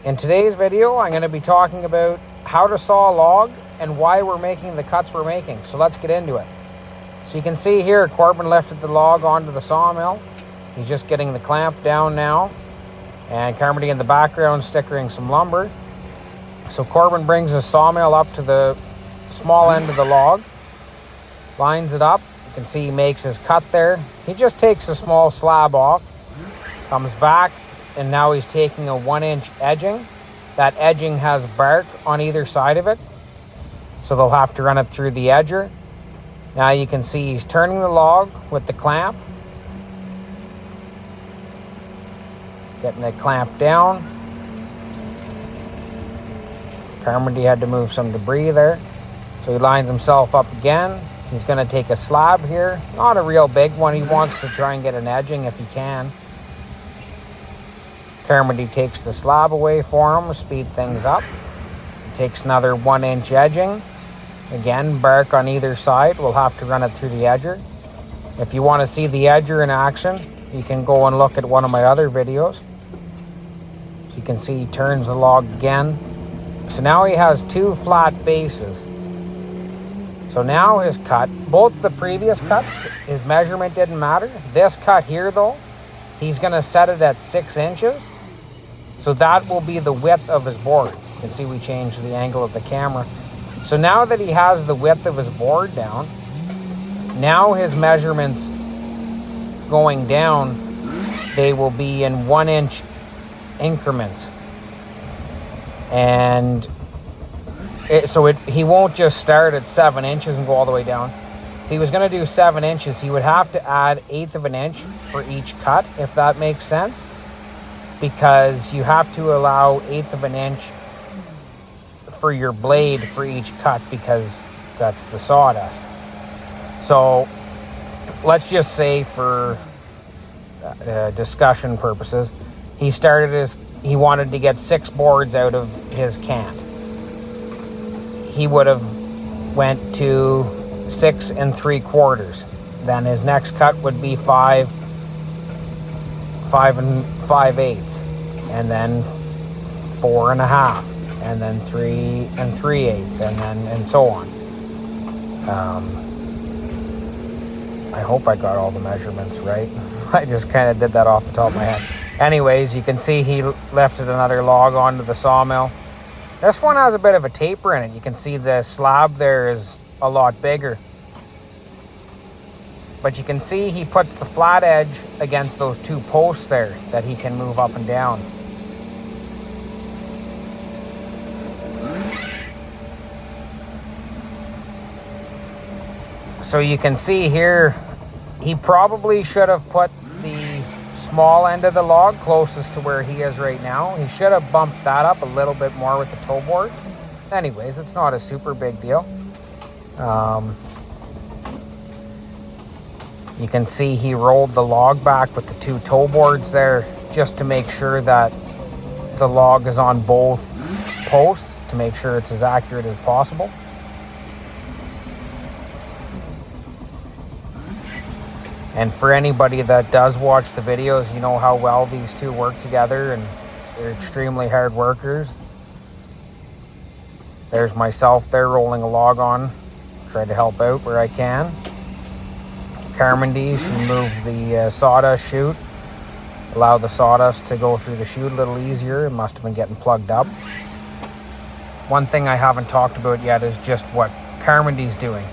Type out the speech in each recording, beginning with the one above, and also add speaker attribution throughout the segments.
Speaker 1: In today's video, I'm going to be talking about how to saw a log and why we're making the cuts we're making. So let's get into it. So you can see here, Corbin lifted the log onto the sawmill. He's just getting the clamp down now. And Carmody in the background stickering some lumber. So Corbin brings his sawmill up to the small end of the log, lines it up. You can see he makes his cut there. He just takes a small slab off, comes back, and now he's taking a 1-inch edging. That edging has bark on either side of it, so they'll have to run it through the edger. Now you can see he's turning the log with the clamp, getting the clamp down. Carmody had to move some debris there, so he lines himself up again. He's going to take a slab here, not a real big one. He wants to try and get an edging if he can. Carmody takes the slab away for him, speed things up. Takes another 1-inch edging. Again, bark on either side. We'll have to run it through the edger. If you want to see the edger in action, you can go and look at one of my other videos. So you can see he turns the log again. So now he has two flat faces. So now his cut, both the previous cuts, his measurement didn't matter. This cut here though, he's going to set it at 6 inches. So that will be the width of his board. You can see we changed the angle of the camera. So now that he has the width of his board down, now his measurements going down, they will be in 1-inch increments. And he won't just start at 7 inches and go all the way down. If he was going to do 7 inches, he would have to add 1/8 of an inch for each cut, if that makes sense. Because you have to allow 1/8 of an inch for your blade for each cut, because that's the sawdust. So let's just say for discussion purposes, he wanted to get 6 boards out of his cant. He would have went to 6 3/4. Then his next cut would be 5 5/8, and then 4 1/2, and then 3 3/8, and so on. I hope I got all the measurements right. I just kind of did that off the top of my head. Anyways, you can see he lifted another log onto the sawmill. This one has a bit of a taper in it. You can see the slab there is a lot bigger. But you can see he puts the flat edge against those 2 posts there that he can move up and down. So you can see here, he probably should have put the small end of the log closest to where he is right now. He should have bumped that up a little bit more with the toe board. Anyways, it's not a super big deal. You can see he rolled the log back with the 2 toe boards there, just to make sure that the log is on both posts, to make sure it's as accurate as possible. And for anybody that does watch the videos, you know how well these two work together, and they're extremely hard workers. There's myself there rolling a log on, try to help out where I can. Carmody, she moved the sawdust chute, allow the sawdust to go through the chute a little easier. It must have been getting plugged up. One thing I haven't talked about yet is just what Carmody's doing.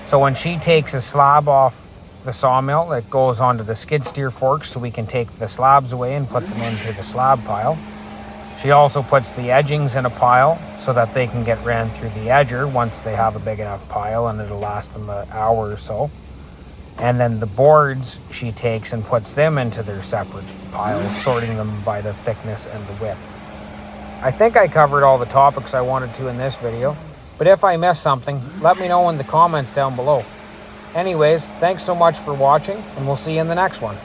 Speaker 1: So when she takes a slab off the sawmill, it goes onto the skid steer forks so we can take the slabs away and put them into the slab pile. She also puts the edgings in a pile so that they can get ran through the edger once they have a big enough pile, and it'll last them an hour or so. And then the boards she takes and puts them into their separate piles, sorting them by the thickness and the width. I think I covered all the topics I wanted to in this video, but if I missed something, let me know in the comments down below. Anyways, thanks so much for watching, and we'll see you in the next one.